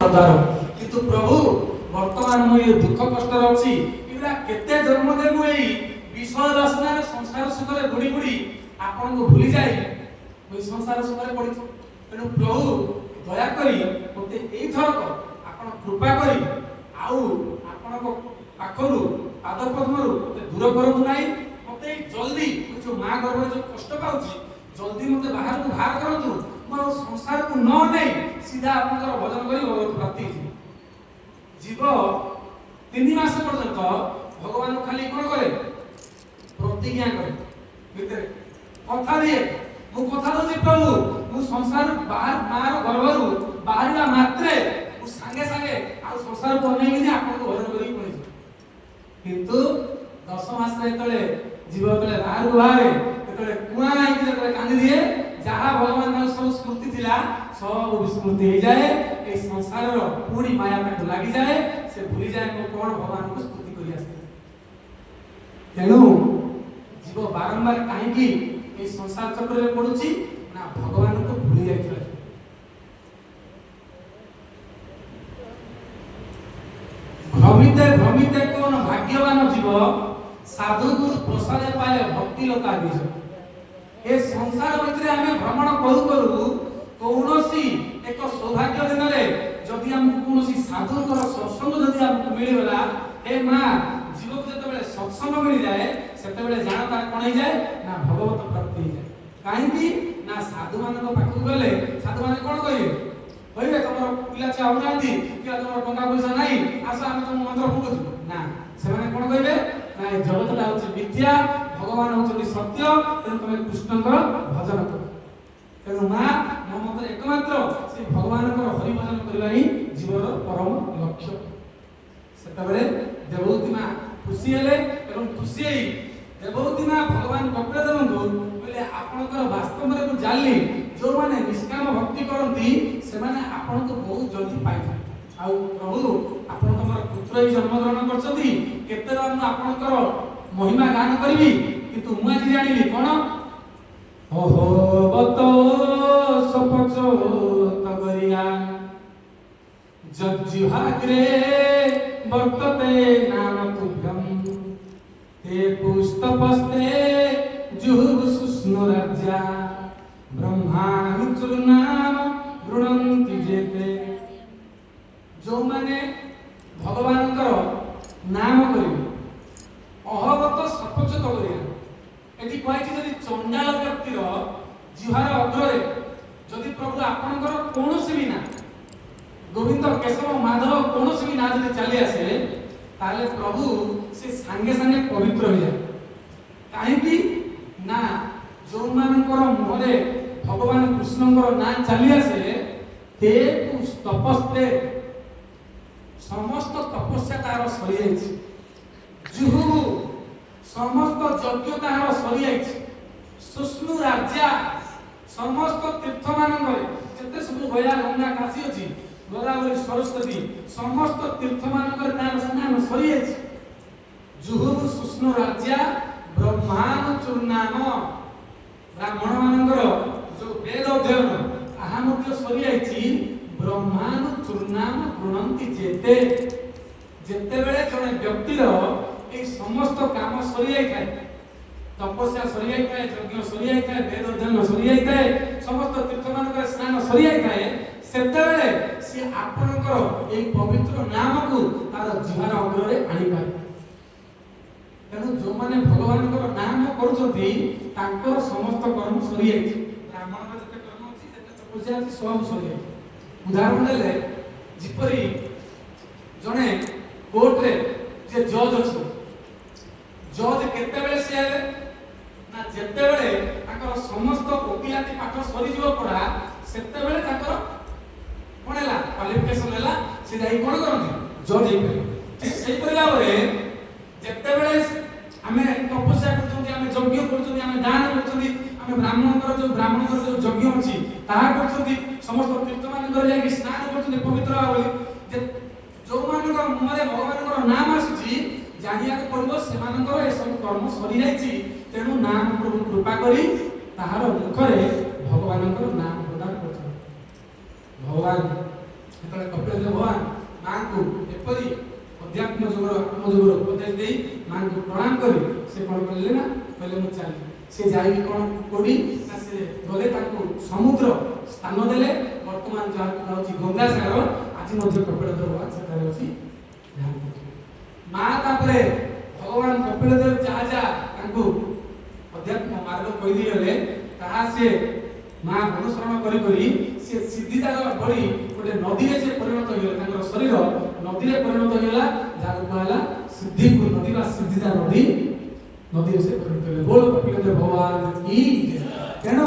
किंतु प्रभु वर्तमान मु ये दुख कष्ट अछि इला केते जन्म देबु एई विषय वासना संसार सुख रे बुड़ी बुड़ी आपन को भूली जाई ओई संसार सुख रे पड़ी तेनु प्रभु दया करी मते एई थरक आपन कृपा करी आउ आपन को पाखरु पाद पद्मरु मते दूर करंतु नाही मते जल्दी जो मां गर्भ जो कष्ट पाउची जल्दी मते बाहर को बाहर करंतु मो संसार को न नहीं सीधा आपन भजन करी भगवत प्राप्ति जीव 3 मास पर्यंत भगवान खाली कोन करे प्रतिज्ञा करे भीतर कथा दिए मु कथा दछि प्रभु मु संसार बाहर मार गर्भरु बाहरिया मात्रे मु संगे संगे आ संसार को नै कि आपन को भजन करी पड़ी किंतु 10 मास रे तळे जीव तळे बाहर को बाहर तळे कुआ आई कि तळे कांदी दिए जहा भगवान ना सब स्मृति थिला सब विस्मृति हो जाए ए संसार रो पूरी माया में लागि जाए से भूली जाए को कोन भगवान को स्तुति करी आसे तेनु जीव बारंबार काहे कि ए संसार चक्र रे पडुची ना भगवान को भूली जाय छला भ्रमिते कोन भाग्यवान जीव साधु गुरु प्रसाद पाए भक्ति लोका दिस ए संसार भितर हमें भ्रमण करू करू कौनसी एक सौभाग्य दिन रे जदि हम कौनसी साधु कर सत्संग जदि हमको मिली गला ए मां जीव को जते बेले सत्संग मिली जाए सेते बेले जानता कोन हो जाए ना भगवत प्राप्ति हो जाए काहे कि ना साधु मान को पाखु गले साधु मान कोन कहिबे तमरो पिला चाउ नांदी कि तमरो टंका पैसा नाही आसा हम तुम मंत्र फुकछु ना से माने कोन कहिबे ना ए जगत ला होची मिथ्या भगवान होची सत्य तेनु तमे कृष्ण को भजन करो तेनु मां ममतर एकमात्र से भगवान को हरि भजन करबा ही जीवन परम लक्ष्य सेतबेले देवौती मां खुशी हेले एवं खुशी हेई देवौती मां भगवान कपिलदेव को बोले आपनकर वास्तव में को जाली जो माने निष्काम भक्ति करंती से माने आपन को बहुत जल्दी पाइ आउ प्रभु आपन तमर पुत्र ही जन्म ग्रहण करछथि केते हम आपनकर महिमा गान करबी किंतु मु आज जानिली कोन ओहो बतो सपचो तगरिया जज्जुहाग्रे वर्तते नाम तुभ्यम ते पुष्टपस्ते जुहुः सुष्णु राज्या ब्रह्मानुचुर्नाम गृणन्ति जेते जो माने भगवान नाम करिवे अहगत सपच तगरिया एटी कहै जदि चंडाल व्यक्तिर जिहार अग्ररे जदि प्रभु आपनकर कोनोसी भी ना गोविंद केशव माधव कोनोसी भी ना जदि चली आसे ताले प्रभु से संगे संगे पवित्र हो जाए काहे कि ना जो मानकर मोहरे भगवान कृष्णकर ना चली आसे ते तपस्ते समस्त तपस्या तार सरी जाइछि जुहु समस्त यज्ञ तार सरी जाइछि सुष्णु राज्या समस्त तीर्थ मानंगरे जते सब गया गंगा काशी अछि गोदावरी सरस्वती समस्त तीर्थ मानंगरे तार स्नान सरी जाइछि जुहु सुष्णु राज्या ब्रह्मानु चूर्णाम ब्राह्मण मानंगर जो वेद अध्ययन आहा मध्य सरी जाइछि ब्रह्मानु चूर्णाम गृणन्ति जेते जेते बेले जने व्यक्तिर ए समस्त काम सरी जाय थाए तपस्या सरी जाय थाए यज्ञ सरी जाय थाए वेद अध्ययन सरी जाय थाए समस्त तीर्थ मानकर स्नान सरी जाय थाए सेते बेले से आपनकर ए पवित्र नाम को तार जीवन अग्ररे आनि पाए तेनु जो माने भगवानकर नाम करूछथि तांकर समस्त कर्म सरी जाय ब्राह्मण जते कर्म अछि जते तपस्या अछि सब सरी जाय उदाहरण देले जिपरि जने कोर्ट रे जे जज अछि जज केते बेले से हेले ना जेते बेले ताकर समस्त वकीलाती पाठ सरी जीव पड़ा सेते बेले ताकर कोन हैला क्वालिफिकेशन हैला से जाई कोन करथि जज हे ठीक सेही परिला रे जेते बेले हमें तपस्या करछथि हमें यज्ञ करछथि हमें दान करछथि हमें ब्राह्मणकर जो यज्ञ अछि ताहा करछथि समस्त तीर्थ मानकर जाई स्नान करछथि पवित्र होली जे जो मानकर मुहरे भगवानकर नाम आसी जानिया को पड़ो से मानकर ए सब कर्म सरी जाईछि तेनु नाम प्रभु कृपा करी ताहार मुखरे भगवानकर नाम प्रदान करछथि भगवान ସେତେବେଳେ କପିଳେନ୍ଦ୍ର ଭଗବାନ ମାଙ୍କୁ ଏପରି ଅଧ୍ୟାତ୍ମ ଯୋଗର ଆତ୍ମଯୋଗର ଉପଦେଶ ଦେଇ ମାଙ୍କୁ ପ୍ରଣାମ କରି ସେ କ'ଣ କଲେ ନା କହିଲେ ମୁଁ ଚାଲି ସେ ଯାଇକି କ'ଣ କୋଡ଼ି ନା ସେ ଗଲେ ତାଙ୍କୁ ସମୁଦ୍ର ସ୍ଥାନ ଦେଲେ ବର୍ତ୍ତମାନ ଯାହାକୁ ହେଉଛି ଗଙ୍ଗାସାଗର ଆଜି ମଧ୍ୟ କପିଳେନ୍ଦ୍ର ଭଗବାନ ସେଠାରେ ଅଛି ମା ତାପରେ ଭଗବାନ କପିଳେନ୍ଦ୍ର ଯାହା ଯାହା ତାଙ୍କୁ ଅଧ୍ୟାତ୍ମ ମାର୍ଗ କହିଦେଇଗଲେ ତାହା ସେ ମା ଅନୁସରଣ କରି କରି ସେ ସିଦ୍ଧିଦାର ବଢି ଗୋଟେ ନଦୀରେ ସେ ପରିଣତ ହୋଇଗଲେ ତାଙ୍କର ଶରୀର ନଦୀରେ ପରିଣତ ହୋଇଗଲା ଯାହାକୁ କୁହାହେଲା ସିଦ୍ଧିପୁର ନଦୀ ବା ସିଦ୍ଧିଦା ନଦୀରେ ସେ ପରିଣତ ହେଲେ ବୋଲ କପିଳେନ୍ଦ୍ର ଭଗବାନ କି ତେଣୁ